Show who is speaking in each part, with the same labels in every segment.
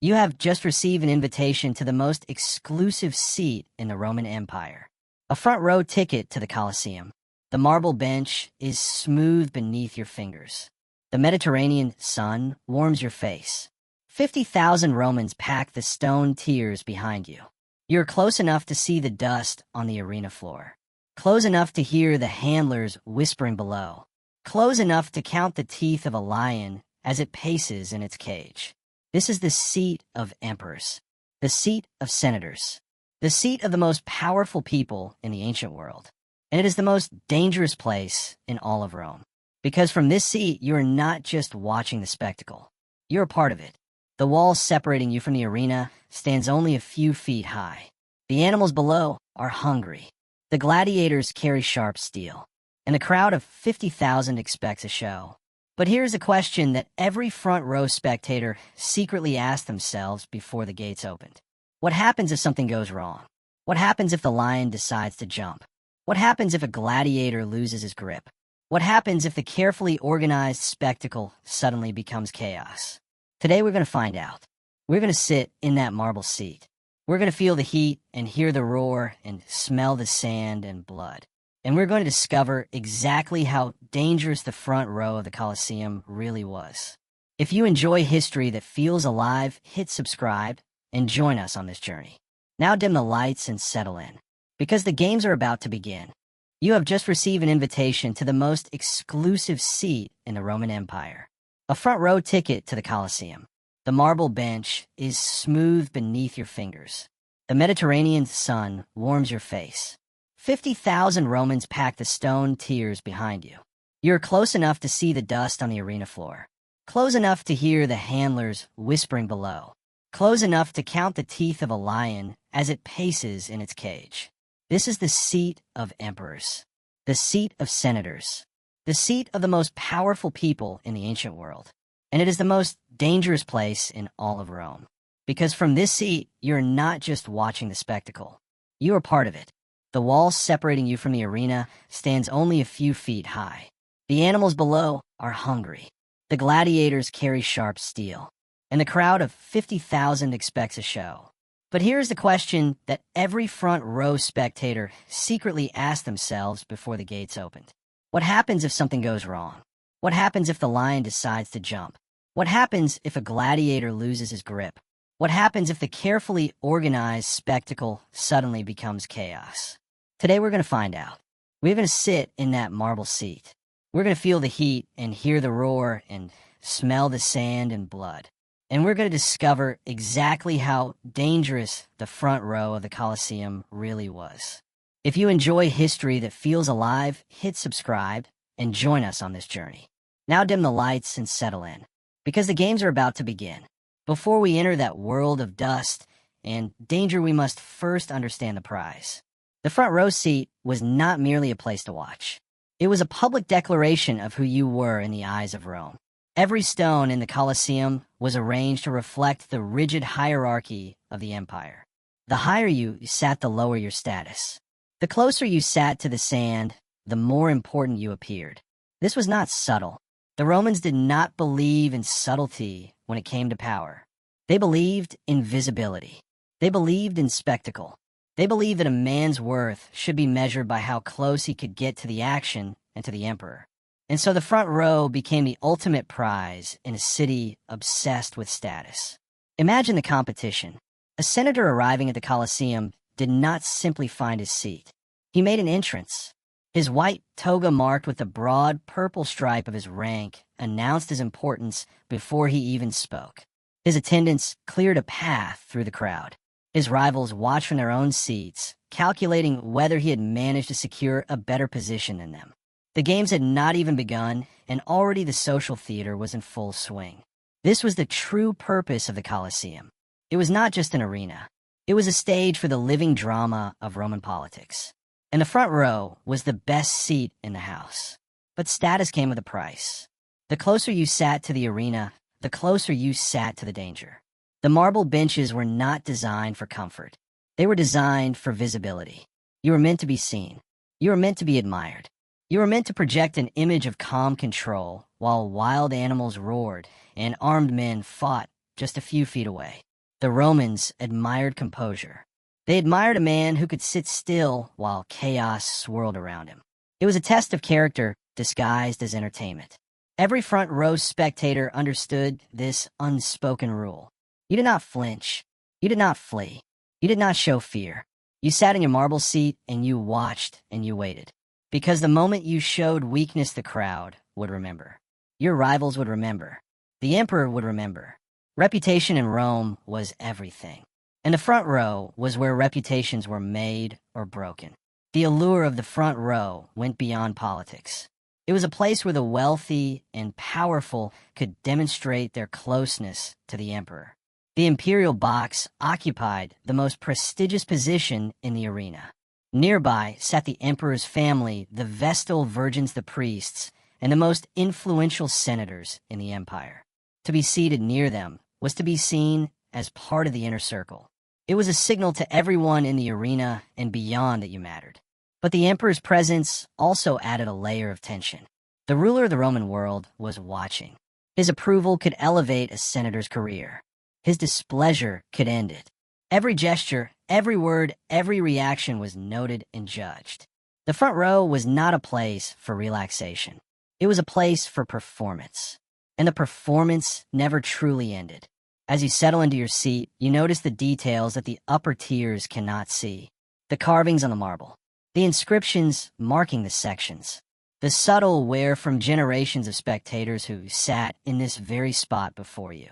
Speaker 1: You have just received an invitation to the most exclusive seat in the Roman Empire. A front row ticket to the Colosseum. The marble bench is smooth beneath your fingers. The Mediterranean sun warms your face. 50,000 Romans pack the stone tiers behind you. You're close enough to see the dust on the arena floor. Close enough to hear the handlers whispering below. Close enough to count the teeth of a lion as it paces in its cage. This is the seat of emperors, the seat of senators, the seat of the most powerful people in the ancient world. And it is the most dangerous place in all of Rome. Because from this seat, you are not just watching the spectacle. You're a part of it. The wall separating you from the arena stands only a few feet high. The animals below are hungry. The gladiators carry sharp steel. And the crowd of 50,000 expects a show. But here's a question that every front row spectator secretly asked themselves before the gates opened. What happens if something goes wrong? What happens if the lion decides to jump? What happens if a gladiator loses his grip? What happens if the carefully organized spectacle suddenly becomes chaos? Today we're going to find out. We're going to sit in that marble seat. We're going to feel the heat and hear the roar and smell the sand and blood. And we're going to discover exactly how dangerous the front row of the Colosseum really was. If you enjoy history that feels alive, hit subscribe and join us on this journey. Now dim the lights and settle in, because the games are about to begin. You have just received an invitation to the most exclusive seat in the Roman Empire. A front row ticket to the Colosseum. The marble bench is smooth beneath your fingers. The Mediterranean sun warms your face. 50,000 Romans pack the stone tiers behind you. You're close enough to see the dust on the arena floor. Close enough to hear the handlers whispering below. Close enough to count the teeth of a lion as it paces in its cage. This is the seat of emperors, the seat of senators, the seat of the most powerful people in the ancient world. And it is the most dangerous place in all of Rome. Because from this seat, you're not just watching the spectacle. You are part of it. The wall separating you from the arena stands only a few feet high. The animals below are hungry. The gladiators carry sharp steel. And the crowd of 50,000 expects a show. But here's the question that every front row spectator secretly asked themselves before the gates opened. What happens if something goes wrong? What happens if the lion decides to jump? What happens if a gladiator loses his grip? What happens if the carefully organized spectacle suddenly becomes chaos? Today we're going to find out. We're going to sit in that marble seat. We're going to feel the heat and hear the roar and smell the sand and blood. And we're going to discover exactly how dangerous the front row of the Colosseum really was. If you enjoy history that feels alive, hit subscribe and join us on this journey. Now dim the lights and settle in, because the games are about to begin. Before we enter that world of dust and danger, we must first understand the prize. The front row seat was not merely a place to watch. It was a public declaration of who you were in the eyes of Rome. Every stone in the Colosseum was arranged to reflect the rigid hierarchy of the empire. The higher you sat, the lower your status. The closer you sat to the sand, the more important you appeared. This was not subtle. The Romans did not believe in subtlety when it came to power. They believed in visibility. They believed in spectacle. They believed that a man's worth should be measured by how close he could get to the action and to the emperor. And so the front row became the ultimate prize in a city obsessed with status. Imagine the competition. A senator arriving at the Colosseum did not simply find his seat. He made an entrance. His white toga marked with the broad purple stripe of his rank announced his importance before he even spoke. His attendants cleared a path through the crowd. His rivals watched from their own seats, calculating whether he had managed to secure a better position than them. The games had not even begun, and already the social theater was in full swing. This was the true purpose of the Colosseum. It was not just an arena. It was a stage for the living drama of Roman politics. And the front row was the best seat in the house. But status came with a price. The closer you sat to the arena, the closer you sat to the danger. The marble benches were not designed for comfort. They were designed for visibility. You were meant to be seen. You were meant to be admired. You were meant to project an image of calm control while wild animals roared and armed men fought just a few feet away. The Romans admired composure. They admired a man who could sit still while chaos swirled around him. It was a test of character disguised as entertainment. Every front row spectator understood this unspoken rule. You did not flinch. You did not flee. You did not show fear. You sat in your marble seat and you watched and you waited. Because the moment you showed weakness, the crowd would remember. Your rivals would remember. The emperor would remember. Reputation in Rome was everything. And the front row was where reputations were made or broken. The allure of the front row went beyond politics. It was a place where the wealthy and powerful could demonstrate their closeness to the emperor. The imperial box occupied the most prestigious position in the arena. Nearby sat the emperor's family, the Vestal virgins, the priests, and the most influential senators in the empire. To be seated near them was to be seen as part of the inner circle. It was a signal to everyone in the arena and beyond that you mattered. But the emperor's presence also added a layer of tension. The ruler of the Roman world was watching. His approval could elevate a senator's career. His displeasure could end it. Every gesture, every word, every reaction was noted and judged. The front row was not a place for relaxation. It was a place for performance. And the performance never truly ended. As you settle into your seat, you notice the details that the upper tiers cannot see. The carvings on the marble. The inscriptions marking the sections. The subtle wear from generations of spectators who sat in this very spot before you.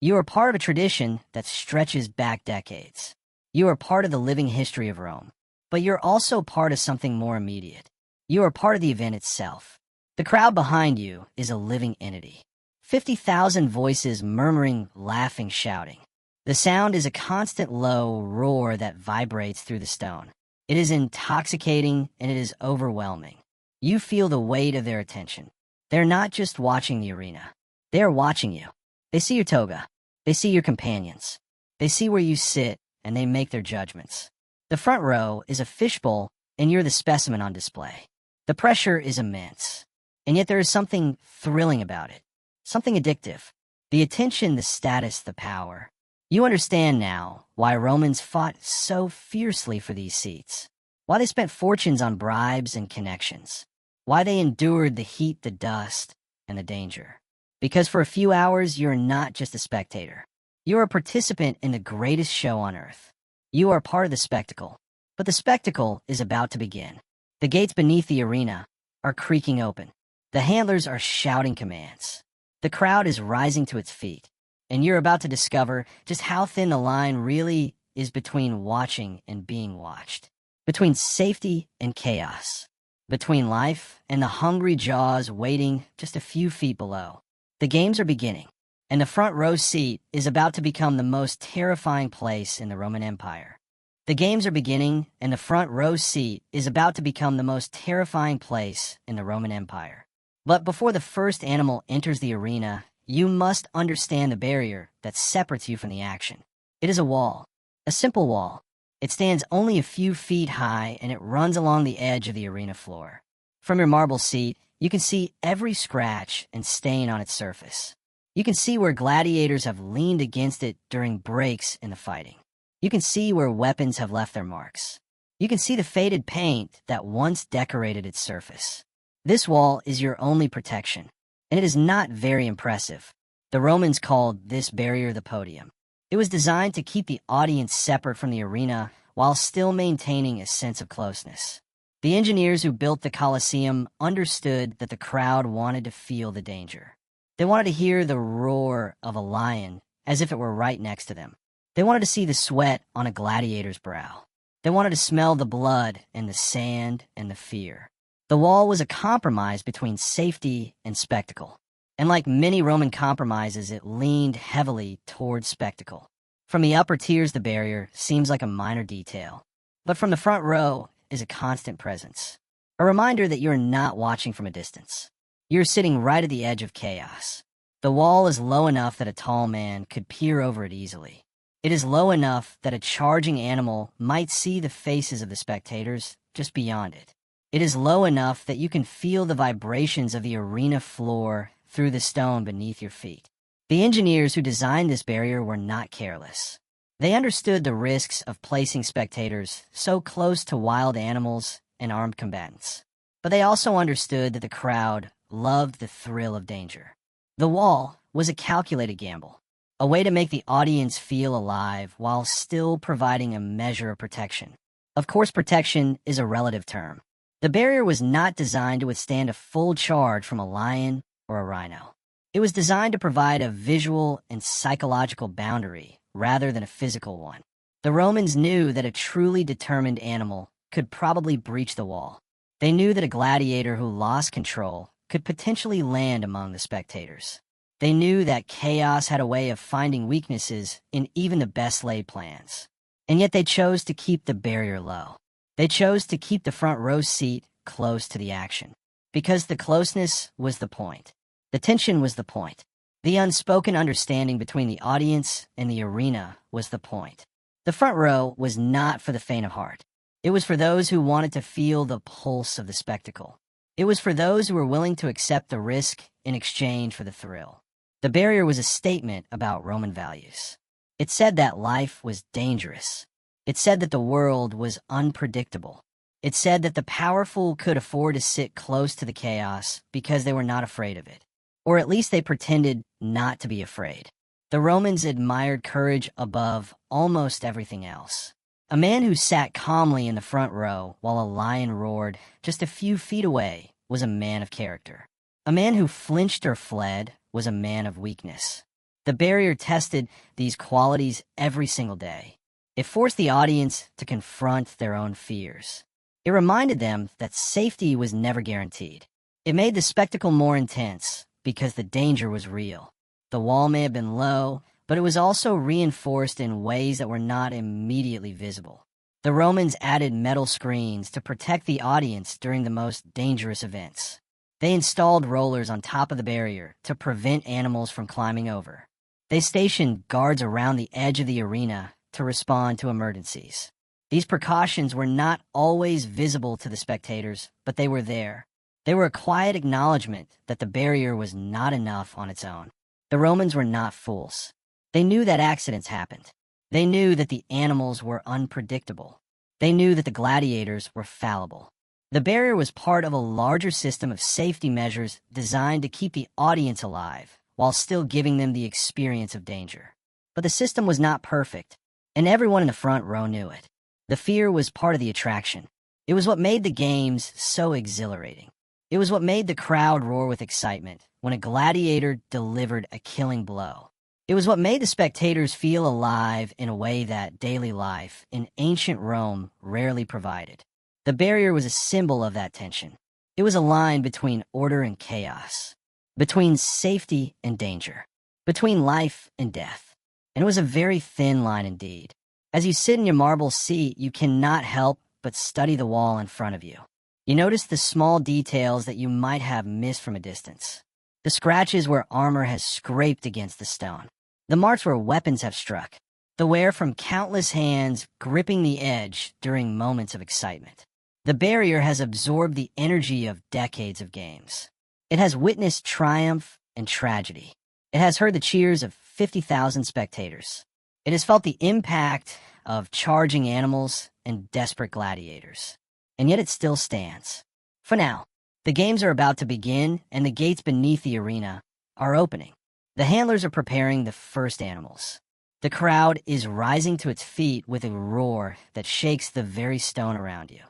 Speaker 1: You are part of a tradition that stretches back decades. You are part of the living history of Rome. But you're also part of something more immediate. You are part of the event itself. The crowd behind you is a living entity. 50,000 voices murmuring, laughing, shouting. The sound is a constant low roar that vibrates through the stone. It is intoxicating and it is overwhelming. You feel the weight of their attention. They're not just watching the arena. They are watching you. They see your toga. They see your companions. They see where you sit, and they make their judgments. The front row is a fishbowl, and you're the specimen on display. The pressure is immense, and yet there is something thrilling about it, something addictive. The attention, the status, the power. You understand now why Romans fought so fiercely for these seats, why they spent fortunes on bribes and connections, why they endured the heat, the dust, and the danger. Because for a few hours, you're not just a spectator. You're a participant in the greatest show on earth. You are part of the spectacle. But the spectacle is about to begin. The gates beneath the arena are creaking open. The handlers are shouting commands. The crowd is rising to its feet. And you're about to discover just how thin the line really is between watching and being watched. Between safety and chaos. Between life and the hungry jaws waiting just a few feet below. The games are beginning, and the front row seat is about to become the most terrifying place in the Roman Empire. The games are beginning, and the front row seat is about to become the most terrifying place in the Roman Empire. But before the first animal enters the arena, you must understand the barrier that separates you from the action. It is a wall, a simple wall. It stands only a few feet high, and it runs along the edge of the arena floor. From your marble seat, you can see every scratch and stain on its surface. You can see where gladiators have leaned against it during breaks in the fighting. You can see where weapons have left their marks. You can see the faded paint that once decorated its surface. This wall is your only protection, and it is not very impressive. The Romans called this barrier the podium. It was designed to keep the audience separate from the arena while still maintaining a sense of closeness. The engineers who built the Colosseum understood that the crowd wanted to feel the danger. They wanted to hear the roar of a lion as if it were right next to them. They wanted to see the sweat on a gladiator's brow. They wanted to smell the blood and the sand and the fear. The wall was a compromise between safety and spectacle. And like many Roman compromises, it leaned heavily towards spectacle. From the upper tiers, the barrier seems like a minor detail. But from the front row is a constant presence. A reminder that you're not watching from a distance. You're sitting right at the edge of chaos. The wall is low enough that a tall man could peer over it easily. It is low enough that a charging animal might see the faces of the spectators just beyond it. It is low enough that you can feel the vibrations of the arena floor through the stone beneath your feet. The engineers who designed this barrier were not careless. They understood the risks of placing spectators so close to wild animals and armed combatants. But they also understood that the crowd loved the thrill of danger. The wall was a calculated gamble, a way to make the audience feel alive while still providing a measure of protection. Of course, protection is a relative term. The barrier was not designed to withstand a full charge from a lion or a rhino. It was designed to provide a visual and psychological boundary rather than a physical one. The Romans knew that a truly determined animal could probably breach the wall. They knew that a gladiator who lost control could potentially land among the spectators. They knew that chaos had a way of finding weaknesses in even the best laid plans. And yet they chose to keep the barrier low. They chose to keep the front row seat close to the action. Because the closeness was the point. The tension was the point. The unspoken understanding between the audience and the arena was the point. The front row was not for the faint of heart. It was for those who wanted to feel the pulse of the spectacle. It was for those who were willing to accept the risk in exchange for the thrill. The barrier was a statement about Roman values. It said that life was dangerous. It said that the world was unpredictable. It said that the powerful could afford to sit close to the chaos because they were not afraid of it. Or at least they pretended not to be afraid. The Romans admired courage above almost everything else. A man who sat calmly in the front row while a lion roared just a few feet away was a man of character. A man who flinched or fled was a man of weakness. The barrier tested these qualities every single day. It forced the audience to confront their own fears. It reminded them that safety was never guaranteed. It made the spectacle more intense because the danger was real. The wall may have been low, but it was also reinforced in ways that were not immediately visible. The Romans added metal screens to protect the audience during the most dangerous events. They installed rollers on top of the barrier to prevent animals from climbing over. They stationed guards around the edge of the arena to respond to emergencies. These precautions were not always visible to the spectators, but they were there. They were a quiet acknowledgement that the barrier was not enough on its own. The Romans were not fools. They knew that accidents happened. They knew that the animals were unpredictable. They knew that the gladiators were fallible. The barrier was part of a larger system of safety measures designed to keep the audience alive while still giving them the experience of danger. But the system was not perfect, and everyone in the front row knew it. The fear was part of the attraction. It was what made the games so exhilarating. It was what made the crowd roar with excitement when a gladiator delivered a killing blow. It was what made the spectators feel alive in a way that daily life in ancient Rome rarely provided. The barrier was a symbol of that tension. It was a line between order and chaos, between safety and danger, between life and death. And it was a very thin line indeed. As you sit in your marble seat, you cannot help but study the wall in front of you. You notice the small details that you might have missed from a distance. The scratches where armor has scraped against the stone. The marks where weapons have struck. The wear from countless hands gripping the edge during moments of excitement. The barrier has absorbed the energy of decades of games. It has witnessed triumph and tragedy. It has heard the cheers of 50,000 spectators. It has felt the impact of charging animals and desperate gladiators. And yet it still stands. For now, the games are about to begin, and the gates beneath the arena are opening. The handlers are preparing the first animals. The crowd is rising to its feet with a roar that shakes the very stone around you.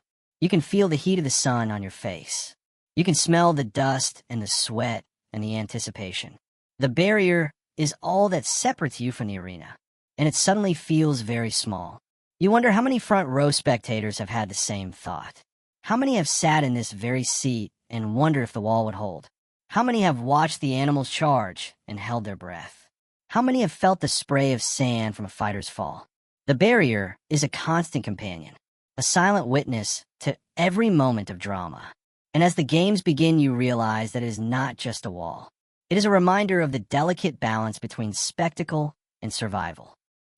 Speaker 1: You can feel the heat of the sun on your face. You can smell the dust and the sweat and the anticipation. The barrier is all that separates you from the arena, and it suddenly feels very small. You wonder how many front row spectators have had the same thought. How many have sat in this very seat and wondered if the wall would hold? How many have watched the animals charge and held their breath? How many have felt the spray of sand from a fighter's fall? The barrier is a constant companion, a silent witness to every moment of drama. And as the games begin, you realize that it is not just a wall. It is a reminder of the delicate balance between spectacle and survival.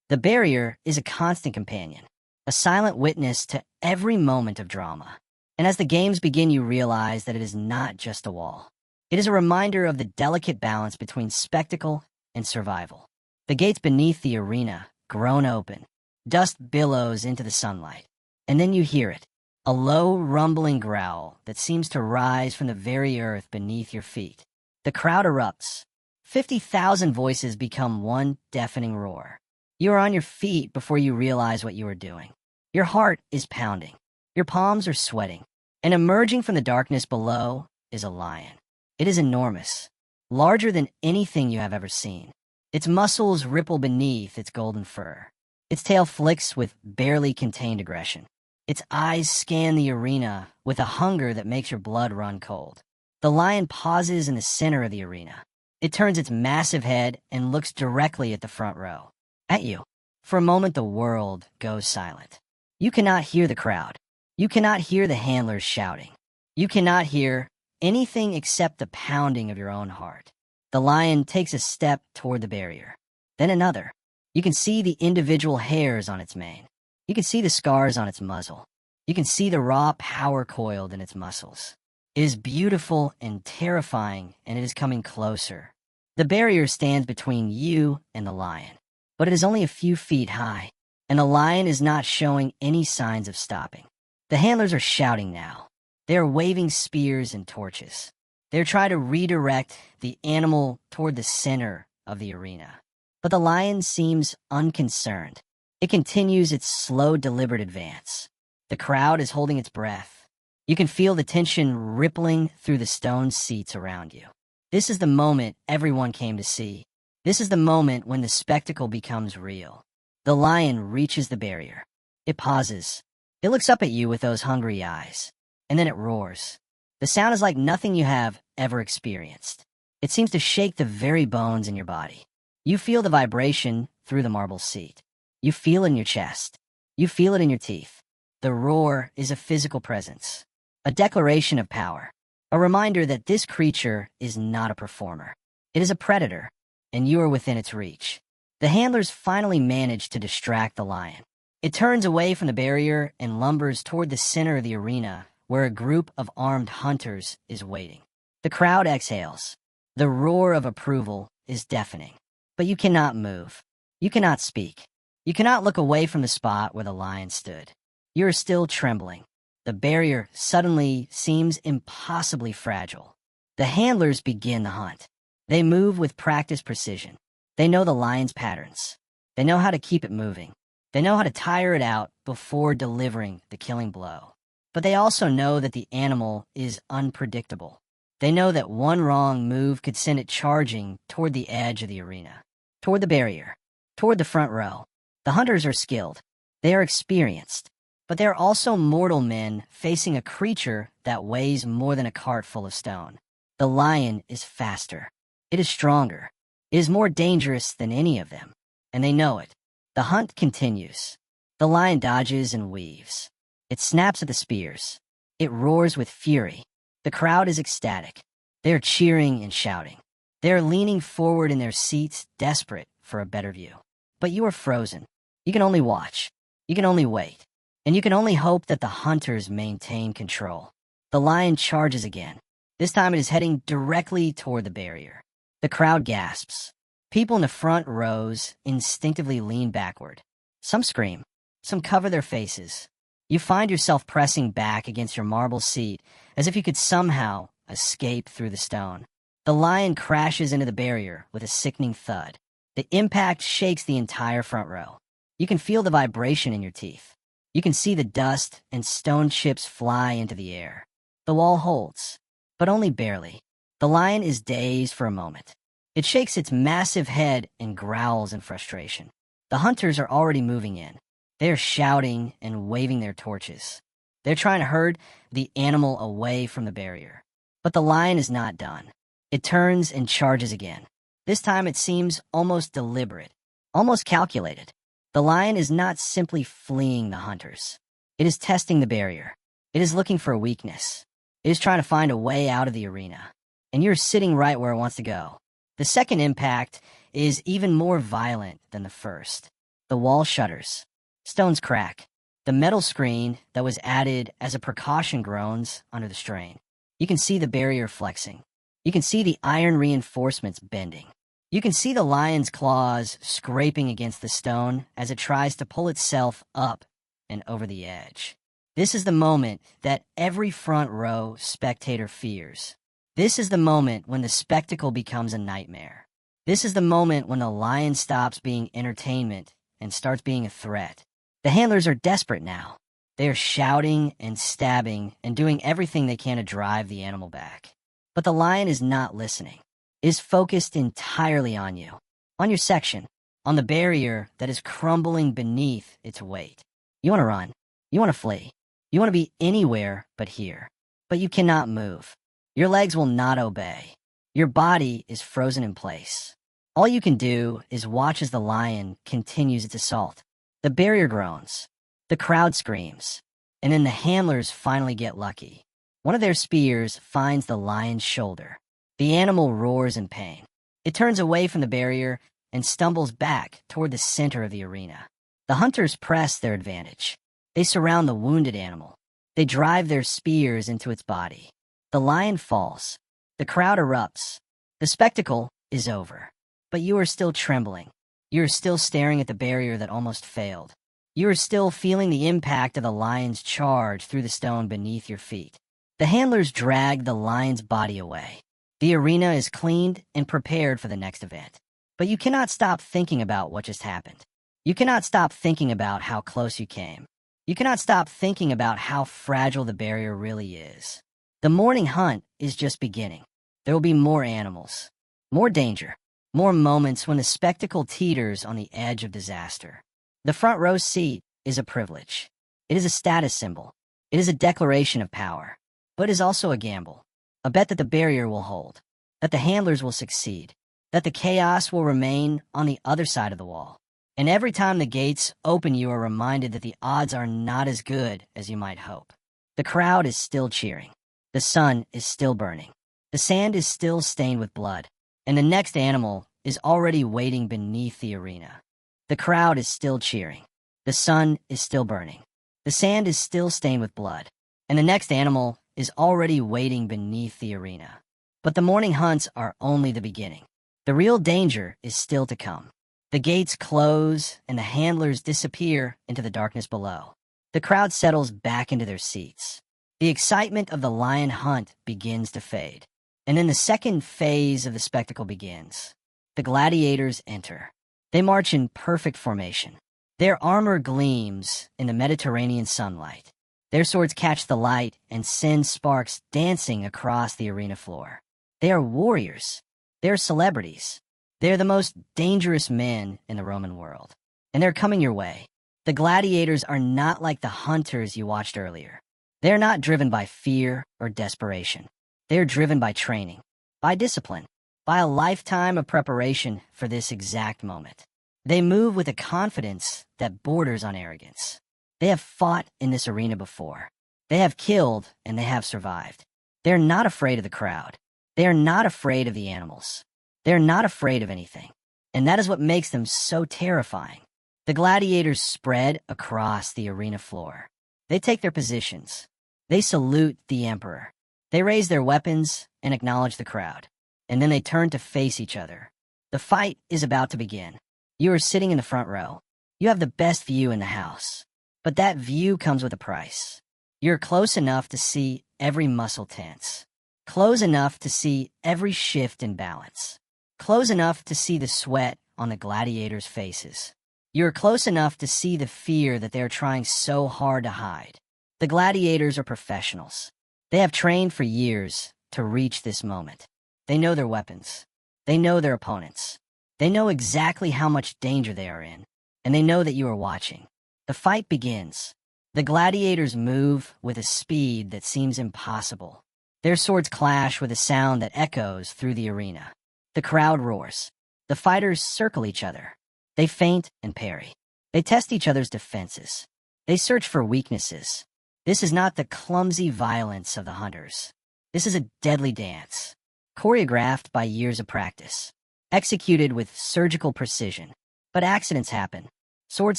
Speaker 1: The barrier is a constant companion, a silent witness to every moment of drama. And as the games begin, you realize that it is not just a wall. It is a reminder of the delicate balance between spectacle and survival. The gates beneath the arena grown open. Dust billows into the sunlight. And then you hear it, a low, rumbling growl that seems to rise from the very earth beneath your feet. The crowd erupts. 50,000 voices become one deafening roar. You are on your feet before you realize what you are doing. Your heart is pounding. Your palms are sweating. And emerging from the darkness below is a lion. It is enormous, larger than anything you have ever seen. Its muscles ripple beneath its golden fur. Its tail flicks with barely contained aggression. Its eyes scan the arena with a hunger that makes your blood run cold. The lion pauses in the center of the arena. It turns its massive head and looks directly at the front row. At you. For a moment, the world goes silent. You cannot hear the crowd. You cannot hear the handlers shouting. You cannot hear anything except the pounding of your own heart. The lion takes a step toward the barrier, then another. You can see the individual hairs on its mane. You can see the scars on its muzzle. You can see the raw power coiled in its muscles. It is beautiful and terrifying, and it is coming closer. The barrier stands between you and the lion, but it is only a few feet high, and the lion is not showing any signs of stopping. The handlers are shouting now. They are waving spears and torches. They are trying to redirect the animal toward the center of the arena. But the lion seems unconcerned. It continues its slow, deliberate advance. The crowd is holding its breath. You can feel the tension rippling through the stone seats around you. This is the moment everyone came to see. This is the moment when the spectacle becomes real. The lion reaches the barrier. It pauses. It looks up at you with those hungry eyes. And then it roars. The sound is like nothing you have ever experienced. It seems to shake the very bones in your body. You feel the vibration through the marble seat. You feel it in your chest. You feel it in your teeth. The roar is a physical presence, a declaration of power, a reminder that this creature is not a performer. It is a predator, and you are within its reach. The handlers finally manage to distract the lion. It turns away from the barrier and lumbers toward the center of the arena, where a group of armed hunters is waiting. The crowd exhales. The roar of approval is deafening. But you cannot move. You cannot speak. You cannot look away from the spot where the lion stood. You are still trembling. The barrier suddenly seems impossibly fragile. The handlers begin the hunt. They move with practiced precision. They know the lion's patterns. They know how to keep it moving. They know how to tire it out before delivering the killing blow. But they also know that the animal is unpredictable. They know that one wrong move could send it charging toward the edge of the arena, toward the barrier, toward the front row. The hunters are skilled. They are experienced. But they are also mortal men facing a creature that weighs more than a cart full of stone. The lion is faster. It is stronger. It is more dangerous than any of them. And they know it. The hunt continues. The lion dodges and weaves. It snaps at the spears. It roars with fury. The crowd is ecstatic. They are cheering and shouting. They are leaning forward in their seats, desperate for a better view. But you are frozen. You can only watch. You can only wait. And you can only hope that the hunters maintain control. The lion charges again. This time it is heading directly toward the barrier. The crowd gasps. People in the front rows instinctively lean backward. Some scream. Some cover their faces. You find yourself pressing back against your marble seat as if you could somehow escape through the stone. The lion crashes into the barrier with a sickening thud. The impact shakes the entire front row. You can feel the vibration in your teeth. You can see the dust and stone chips fly into the air. The wall holds, but only barely. The lion is dazed for a moment. It shakes its massive head and growls in frustration. The hunters are already moving in. They are shouting and waving their torches. They're trying to herd the animal away from the barrier. But the lion is not done. It turns and charges again. This time it seems almost deliberate, almost calculated. The lion is not simply fleeing the hunters. It is testing the barrier. It is looking for a weakness. It is trying to find a way out of the arena. And you're sitting right where it wants to go. The second impact is even more violent than the first. The wall shudders. Stones crack. The metal screen that was added as a precaution groans under the strain. You can see the barrier flexing. You can see the iron reinforcements bending. You can see the lion's claws scraping against the stone as it tries to pull itself up and over the edge. This is the moment that every front row spectator fears. This is the moment when the spectacle becomes a nightmare. This is the moment when the lion stops being entertainment and starts being a threat. The handlers are desperate now. They are shouting and stabbing and doing everything they can to drive the animal back. But the lion is not listening. It is focused entirely on you, on your section, on the barrier that is crumbling beneath its weight. You want to run. You want to flee. You want to be anywhere but here. But you cannot move. Your legs will not obey. Your body is frozen in place. All you can do is watch as the lion continues its assault. The barrier groans. The crowd screams. And then the handlers finally get lucky. One of their spears finds the lion's shoulder. The animal roars in pain. It turns away from the barrier and stumbles back toward the center of the arena. The hunters press their advantage. They surround the wounded animal. They drive their spears into its body. The lion falls. The crowd erupts. The spectacle is over. But you are still trembling. You are still staring at the barrier that almost failed. You are still feeling the impact of the lion's charge through the stone beneath your feet. The handlers drag the lion's body away. The arena is cleaned and prepared for the next event. But you cannot stop thinking about what just happened. You cannot stop thinking about how close you came. You cannot stop thinking about how fragile the barrier really is. The morning hunt is just beginning. There will be more animals, more danger, more moments when the spectacle teeters on the edge of disaster. The front row seat is a privilege. It is a status symbol. It is a declaration of power. But it is also a gamble. A bet that the barrier will hold, that the handlers will succeed, that the chaos will remain on the other side of the wall. And every time the gates open, you are reminded that the odds are not as good as you might hope. The crowd is still cheering. The sun is still burning. The sand is still stained with blood. And the next animal is already waiting beneath the arena. The crowd is still cheering. The sun is still burning. The sand is still stained with blood. And the next animal is already waiting beneath the arena. But the morning hunts are only the beginning. The real danger is still to come. The gates close and the handlers disappear into the darkness below. The crowd settles back into their seats. The excitement of the lion hunt begins to fade. And then the second phase of the spectacle begins. The gladiators enter. They march in perfect formation. Their armor gleams in the Mediterranean sunlight. Their swords catch the light and send sparks dancing across the arena floor. They are warriors. They are celebrities. They are the most dangerous men in the Roman world. And they're coming your way. The gladiators are not like the hunters you watched earlier. They are not driven by fear or desperation. They are driven by training, by discipline, by a lifetime of preparation for this exact moment. They move with a confidence that borders on arrogance. They have fought in this arena before. They have killed and they have survived. They are not afraid of the crowd. They are not afraid of the animals. They are not afraid of anything. And that is what makes them so terrifying. The gladiators spread across the arena floor. They take their positions. They salute the emperor. They raise their weapons and acknowledge the crowd. And then they turn to face each other. The fight is about to begin. You are sitting in the front row. You have the best view in the house. But that view comes with a price. You're close enough to see every muscle tense. Close enough to see every shift in balance. Close enough to see the sweat on the gladiators' faces. You're close enough to see the fear that they're trying so hard to hide. The gladiators are professionals. They have trained for years to reach this moment. They know their weapons. They know their opponents. They know exactly how much danger they are in. And they know that you are watching. The fight begins. The gladiators move with a speed that seems impossible. Their swords clash with a sound that echoes through the arena. The crowd roars. The fighters circle each other. They feint and parry. They test each other's defenses. They search for weaknesses. This is not the clumsy violence of the hunters. This is a deadly dance, choreographed by years of practice, executed with surgical precision. But accidents happen. Swords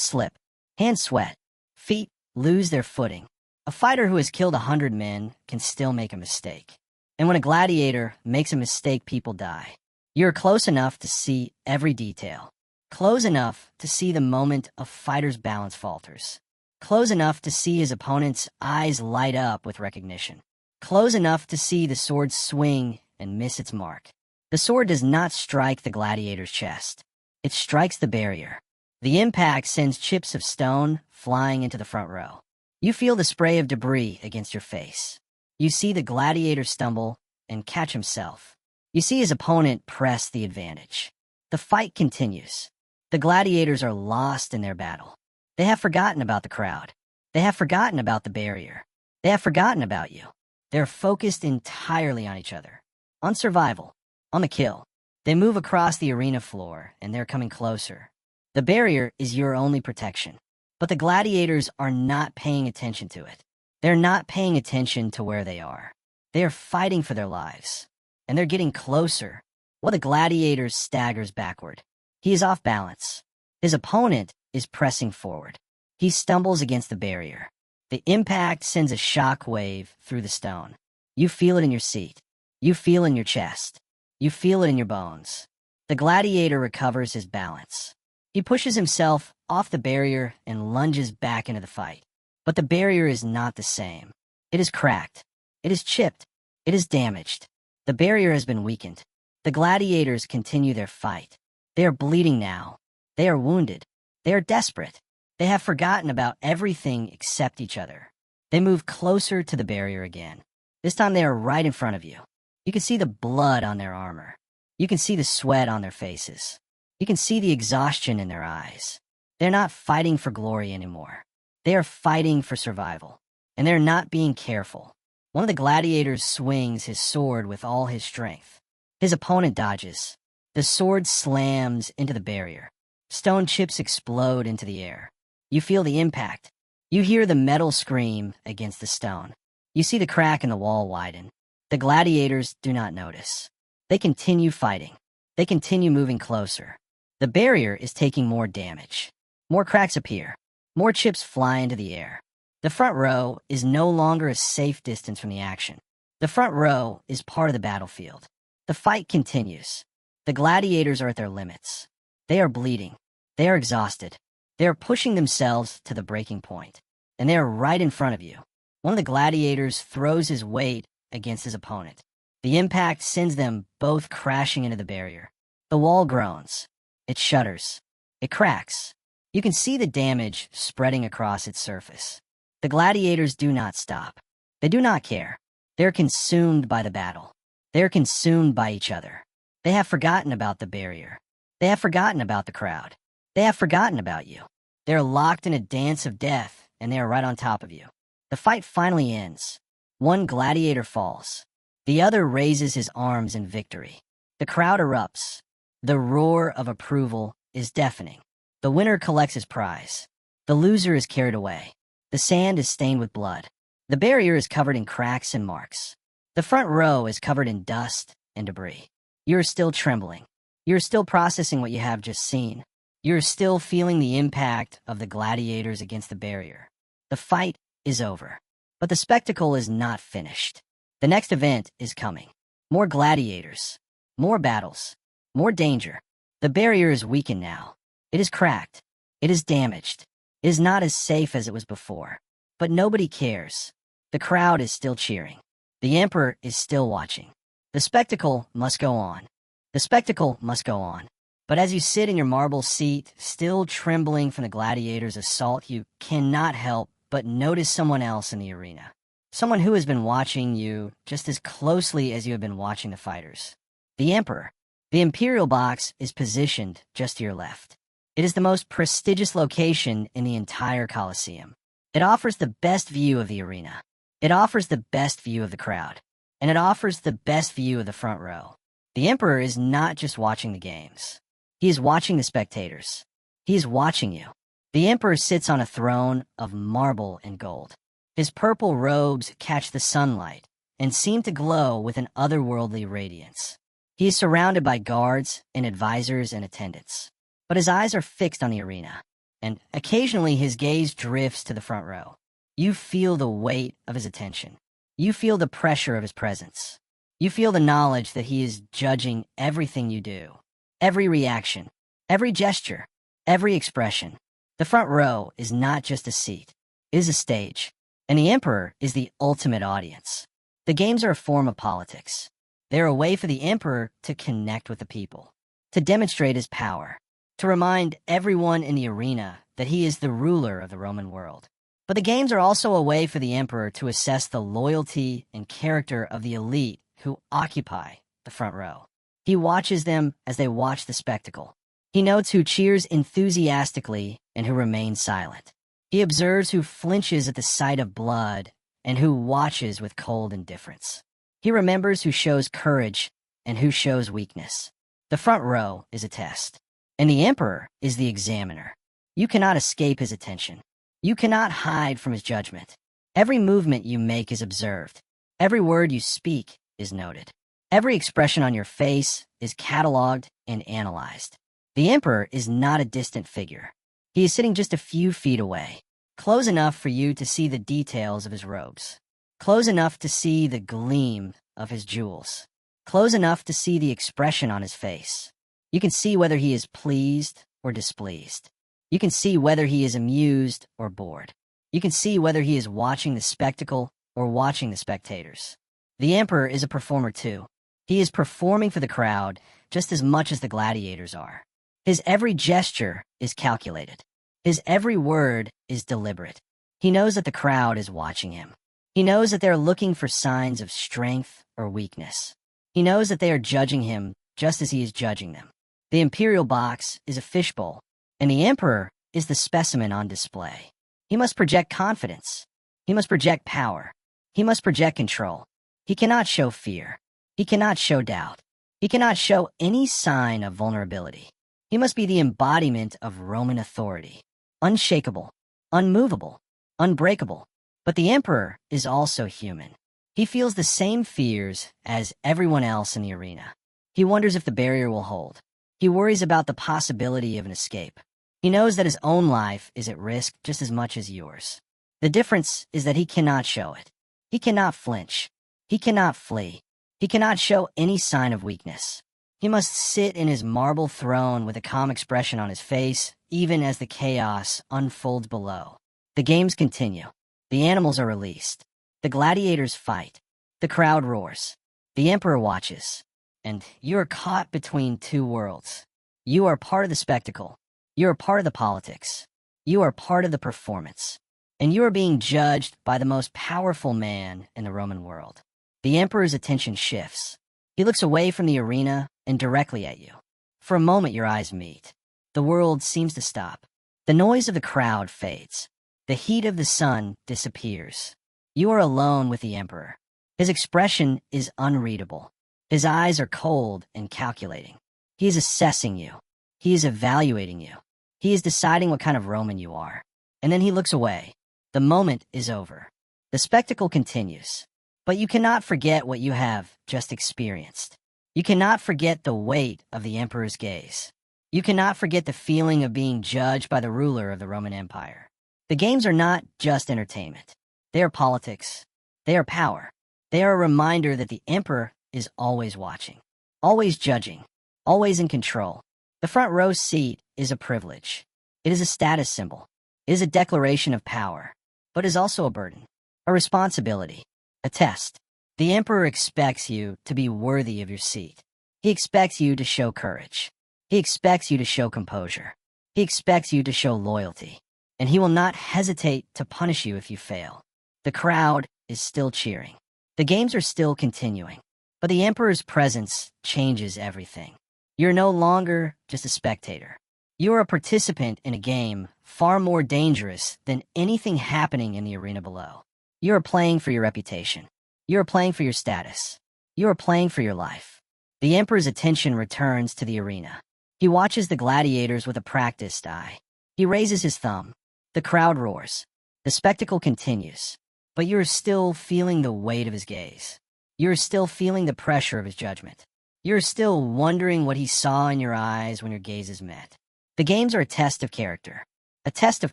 Speaker 1: slip. Hands sweat. Feet lose their footing. A fighter who has killed 100 men can still make a mistake. And when a gladiator makes a mistake, people die. You're close enough to see every detail. Close enough to see the moment a fighter's balance falters. Close enough to see his opponent's eyes light up with recognition. Close enough to see the sword swing and miss its mark. The sword does not strike the gladiator's chest. It strikes the barrier. The impact sends chips of stone flying into the front row. You feel the spray of debris against your face. You see the gladiator stumble and catch himself. You see his opponent press the advantage. The fight continues. The gladiators are lost in their battle. They have forgotten about the crowd. They have forgotten about the barrier. They have forgotten about you. They're focused entirely on each other, on survival, on the kill. They move across the arena floor, and they're coming closer. The barrier is your only protection. But the gladiators are not paying attention to it. They're not paying attention to where they are. They are fighting for their lives. And they're getting closer. While the gladiator staggers backward. He is off balance. His opponent is pressing forward. He stumbles against the barrier. The impact sends a shock wave through the stone. You feel it in your seat. You feel it in your chest. You feel it in your bones. The gladiator recovers his balance. He pushes himself off the barrier and lunges back into the fight. But the barrier is not the same. It is cracked. It is chipped. It is damaged. The barrier has been weakened. The gladiators continue their fight. They are bleeding now. They are wounded. They are desperate. They have forgotten about everything except each other. They move closer to the barrier again. This time they are right in front of you. You can see the blood on their armor. You can see the sweat on their faces. You can see the exhaustion in their eyes. They're not fighting for glory anymore. They are fighting for survival. And they're not being careful. One of the gladiators swings his sword with all his strength. His opponent dodges. The sword slams into the barrier. Stone chips explode into the air. You feel the impact. You hear the metal scream against the stone. You see the crack in the wall widen. The gladiators do not notice. They continue fighting. They continue moving closer. The barrier is taking more damage. More cracks appear. More chips fly into the air. The front row is no longer a safe distance from the action. The front row is part of the battlefield. The fight continues. The gladiators are at their limits. They are bleeding. They are exhausted. They are pushing themselves to the breaking point. And they are right in front of you. One of the gladiators throws his weight against his opponent. The impact sends them both crashing into the barrier. The wall groans. It shudders. It cracks. You can see the damage spreading across its surface. The gladiators do not stop. They do not care. They're consumed by the battle. They're consumed by each other. They have forgotten about the barrier. They have forgotten about the crowd. They have forgotten about you. They're locked in a dance of death, and they are right on top of you. The fight finally ends. One gladiator falls. The other raises his arms in victory. The crowd erupts. The roar of approval is deafening. The winner collects his prize. The loser is carried away. The sand is stained with blood. The barrier is covered in cracks and marks. The front row is covered in dust and debris. You're still trembling. You're still processing what you have just seen. You're still feeling the impact of the gladiators against the barrier. The fight is over. But the spectacle is not finished. The next event is coming. More gladiators. More battles. More danger. The barrier is weakened now. It is cracked. It is damaged. It is not as safe as it was before. But nobody cares. The crowd is still cheering. The emperor is still watching. The spectacle must go on. The spectacle must go on. But as you sit in your marble seat, still trembling from the gladiators' assault, you cannot help but notice someone else in the arena. Someone who has been watching you just as closely as you have been watching the fighters. The emperor. The imperial box is positioned just to your left. It is the most prestigious location in the entire Colosseum. It offers the best view of the arena. It offers the best view of the crowd. And it offers the best view of the front row. The emperor is not just watching the games. He is watching the spectators. He is watching you. The emperor sits on a throne of marble and gold. His purple robes catch the sunlight and seem to glow with an otherworldly radiance. He is surrounded by guards and advisors and attendants. But his eyes are fixed on the arena, and occasionally his gaze drifts to the front row. You feel the weight of his attention. You feel the pressure of his presence. You feel the knowledge that he is judging everything you do, every reaction, every gesture, every expression. The front row is not just a seat, it is a stage, and the emperor is the ultimate audience. The games are a form of politics. They're a way for the emperor to connect with the people, to demonstrate his power, to remind everyone in the arena that he is the ruler of the Roman world. But the games are also a way for the emperor to assess the loyalty and character of the elite who occupy the front row. He watches them as they watch the spectacle. He notes who cheers enthusiastically and who remains silent. He observes who flinches at the sight of blood and who watches with cold indifference. He remembers who shows courage and who shows weakness. The front row is a test, and the emperor is the examiner. You cannot escape his attention. You cannot hide from his judgment. Every movement you make is observed. Every word you speak is noted. Every expression on your face is cataloged and analyzed. The emperor is not a distant figure. He is sitting just a few feet away, close enough for you to see the details of his robes, close enough to see the gleam of his jewels, close enough to see the expression on his face. You can see whether he is pleased or displeased. You can see whether he is amused or bored. You can see whether he is watching the spectacle or watching the spectators. The emperor is a performer too. He is performing for the crowd just as much as the gladiators are. His every gesture is calculated. His every word is deliberate. He knows that the crowd is watching him. He knows that they are looking for signs of strength or weakness. He knows that they are judging him just as he is judging them. The imperial box is a fishbowl, and the emperor is the specimen on display. He must project confidence. He must project power. He must project control. He cannot show fear. He cannot show doubt. He cannot show any sign of vulnerability. He must be the embodiment of Roman authority, unshakable, unmovable, unbreakable. But the emperor is also human. He feels the same fears as everyone else in the arena. He wonders if the barrier will hold. He worries about the possibility of an escape. He knows that his own life is at risk just as much as yours. The difference is that he cannot show it. He cannot flinch. He cannot flee. He cannot show any sign of weakness. He must sit in his marble throne with a calm expression on his face, even as the chaos unfolds below. The games continue. The animals are released. The gladiators fight. The crowd roars. The emperor watches. And you are caught between two worlds. You are part of the spectacle. You are part of the politics. You are part of the performance. And you are being judged by the most powerful man in the Roman world. The emperor's attention shifts. He looks away from the arena and directly at you. For a moment your eyes meet. The world seems to stop. The noise of the crowd fades. The heat of the sun disappears. You are alone with the emperor. His expression is unreadable. His eyes are cold and calculating. He is assessing you. He is evaluating you. He is deciding what kind of Roman you are. And then he looks away. The moment is over. The spectacle continues. But you cannot forget what you have just experienced. You cannot forget the weight of the emperor's gaze. You cannot forget the feeling of being judged by the ruler of the Roman Empire. The games are not just entertainment. They are politics. They are power. They are a reminder that the emperor is always watching, always judging, always in control. The front row seat is a privilege. It is a status symbol. It is a declaration of power, but is also a burden, a responsibility, a test. The emperor expects you to be worthy of your seat. He expects you to show courage. He expects you to show composure. He expects you to show loyalty. And he will not hesitate to punish you if you fail. The crowd is still cheering. The games are still continuing. But the emperor's presence changes everything. You're no longer just a spectator. You are a participant in a game far more dangerous than anything happening in the arena below. You are playing for your reputation. You are playing for your status. You are playing for your life. The emperor's attention returns to the arena. He watches the gladiators with a practiced eye. He raises his thumb. The crowd roars. The spectacle continues. But you are still feeling the weight of his gaze. You are still feeling the pressure of his judgment. You are still wondering what he saw in your eyes when your gazes met. The games are a test of character, a test of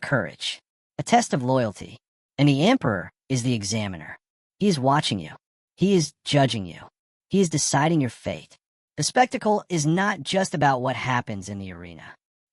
Speaker 1: courage, a test of loyalty. And the emperor is the examiner. He is watching you. He is judging you. He is deciding your fate. The spectacle is not just about what happens in the arena.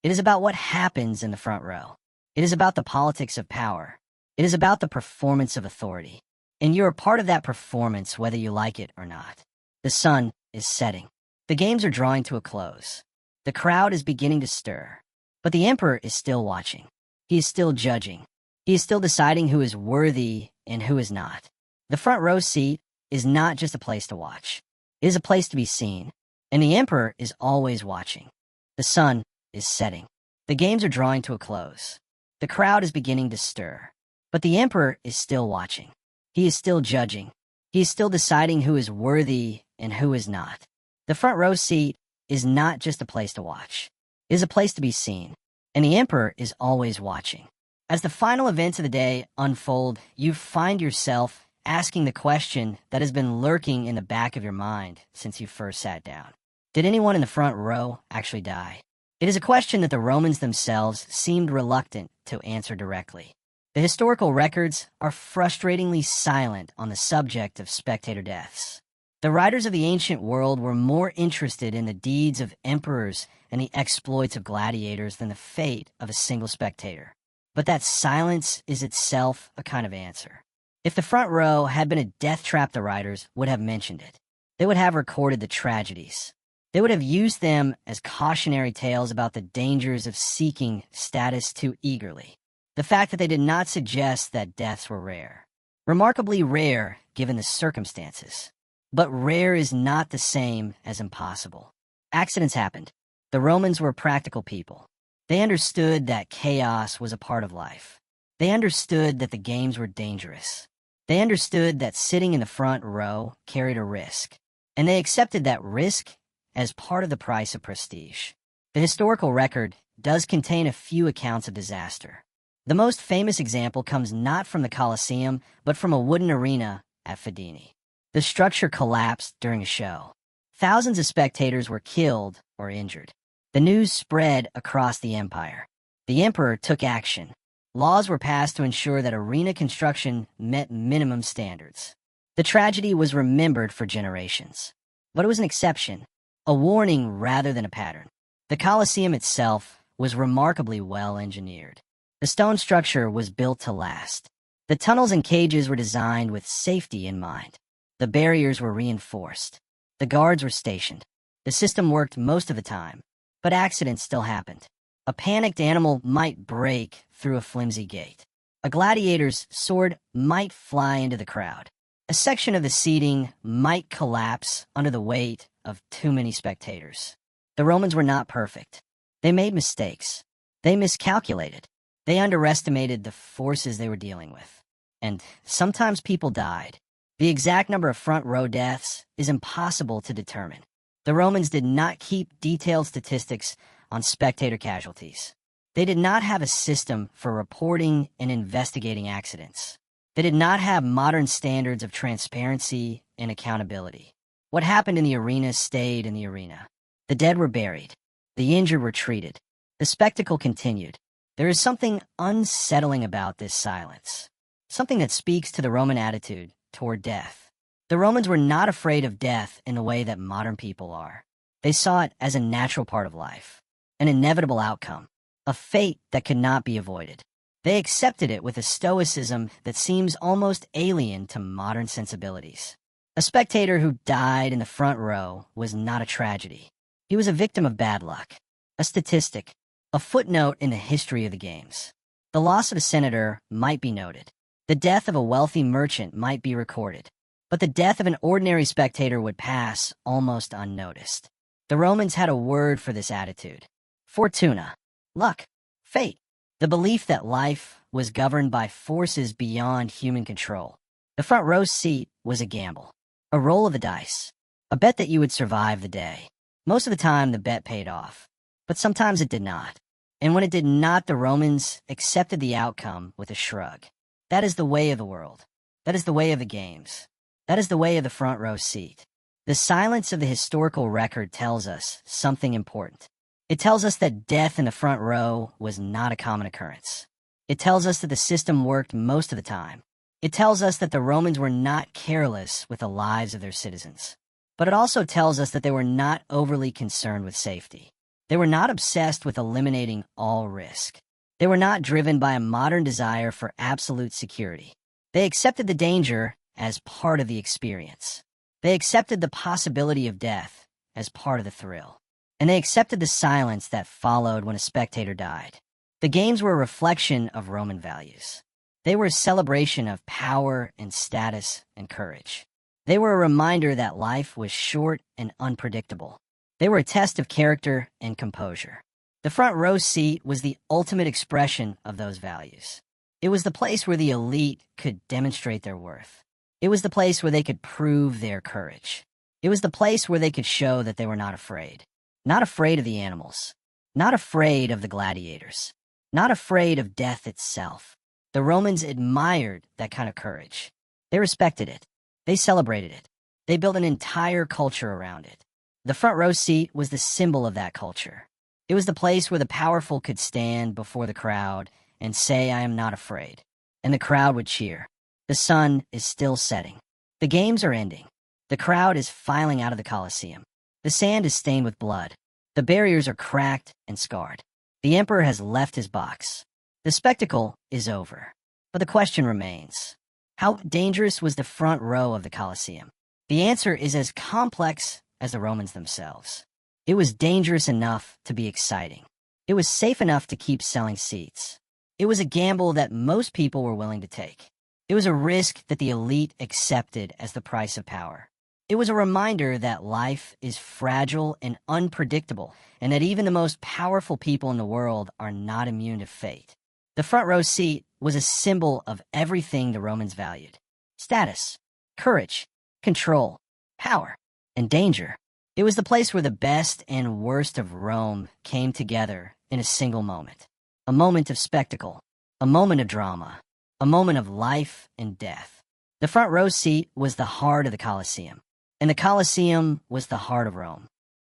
Speaker 1: It is about what happens in the front row. It is about the politics of power. It is about the performance of authority. And you are part of that performance whether you like it or not. The sun is setting. The games are drawing to a close. The crowd is beginning to stir. But the emperor is still watching. He is still judging. He is still deciding who is worthy and who is not. The front row seat is not just a place to watch. It is a place to be seen. And the emperor is always watching. The sun is setting. The games are drawing to a close. The crowd is beginning to stir. But the emperor is still watching. He is still judging. He is still deciding who is worthy and who is not. The front row seat is not just a place to watch. It is a place to be seen. And the emperor is always watching. As the final events of the day unfold, you find yourself asking the question that has been lurking in the back of your mind since you first sat down. Did anyone in the front row actually die? It is a question that the Romans themselves seemed reluctant to answer directly. The historical records are frustratingly silent on the subject of spectator deaths. The writers of the ancient world were more interested in the deeds of emperors and the exploits of gladiators than the fate of a single spectator. But that silence is itself a kind of answer. If the front row had been a death trap, the writers would have mentioned it. They would have recorded the tragedies. They would have used them as cautionary tales about the dangers of seeking status too eagerly. The fact that they did not suggest that deaths were rare. Remarkably rare given the circumstances. But rare is not the same as impossible. Accidents happened. The Romans were practical people. They understood that chaos was a part of life. They understood that the games were dangerous. They understood that sitting in the front row carried a risk. And they accepted that risk as part of the price of prestige. The historical record does contain a few accounts of disaster. The most famous example comes not from the Colosseum, but from a wooden arena at Fidene. The structure collapsed during a show. Thousands of spectators were killed or injured. The news spread across the empire. The emperor took action. Laws were passed to ensure that arena construction met minimum standards. The tragedy was remembered for generations. But it was an exception, a warning rather than a pattern. The Colosseum itself was remarkably well engineered. The stone structure was built to last. The tunnels and cages were designed with safety in mind. The barriers were reinforced. The guards were stationed. The system worked most of the time, but accidents still happened. A panicked animal might break through a flimsy gate. A gladiator's sword might fly into the crowd. A section of the seating might collapse under the weight of too many spectators. The Romans were not perfect. They made mistakes. They miscalculated. They underestimated the forces they were dealing with. And sometimes people died. The exact number of front row deaths is impossible to determine. The Romans did not keep detailed statistics on spectator casualties. They did not have a system for reporting and investigating accidents. They did not have modern standards of transparency and accountability. What happened in the arena stayed in the arena. The dead were buried. The injured were treated. The spectacle continued. There is something unsettling about this silence. Something that speaks to the Roman attitude toward death. The Romans were not afraid of death in the way that modern people are. They saw it as a natural part of life, an inevitable outcome, a fate that could not be avoided. They accepted it with a stoicism that seems almost alien to modern sensibilities. A spectator who died in the front row was not a tragedy. He was a victim of bad luck, a statistic, a footnote in the history of the games. The loss of a senator might be noted. The death of a wealthy merchant might be recorded, but the death of an ordinary spectator would pass almost unnoticed. The Romans had a word for this attitude: fortuna, luck, fate, the belief that life was governed by forces beyond human control. The front row seat was a gamble, a roll of the dice, a bet that you would survive the day. Most of the time, the bet paid off, but sometimes it did not. And when it did not, the Romans accepted the outcome with a shrug. That is the way of the world. That is the way of the games. That is the way of the front row seat. The silence of the historical record tells us something important. It tells us that death in the front row was not a common occurrence. It tells us that the system worked most of the time. It tells us that the Romans were not careless with the lives of their citizens. But it also tells us that they were not overly concerned with safety. They were not obsessed with eliminating all risk. They were not driven by a modern desire for absolute security. They accepted the danger as part of the experience. They accepted the possibility of death as part of the thrill. And they accepted the silence that followed when a spectator died. The games were a reflection of Roman values. They were a celebration of power and status and courage. They were a reminder that life was short and unpredictable. They were a test of character and composure. The front row seat was the ultimate expression of those values. It was the place where the elite could demonstrate their worth. It was the place where they could prove their courage. It was the place where they could show that they were not afraid. Not afraid of the animals. Not afraid of the gladiators. Not afraid of death itself. The Romans admired that kind of courage. They respected it. They celebrated it. They built an entire culture around it. The front row seat was the symbol of that culture. It was the place where the powerful could stand before the crowd and say, "I am not afraid." And the crowd would cheer. The sun is still setting. The games are ending. The crowd is filing out of the Colosseum. The sand is stained with blood. The barriers are cracked and scarred. The emperor has left his box. The spectacle is over. But the question remains, how dangerous was the front row of the Colosseum? The answer is as complex as the Romans themselves. It was dangerous enough to be exciting. It was safe enough to keep selling seats. It was a gamble that most people were willing to take. It was a risk that the elite accepted as the price of power. It was a reminder that life is fragile and unpredictable, and that even the most powerful people in the world are not immune to fate. The front row seat was a symbol of everything the Romans valued: status, courage, control, power, and danger. It was the place where the best and worst of Rome came together in a single moment. A moment of spectacle, a moment of drama, a moment of life and death. The front row seat was the heart of the Colosseum, and the Colosseum was the heart of Rome.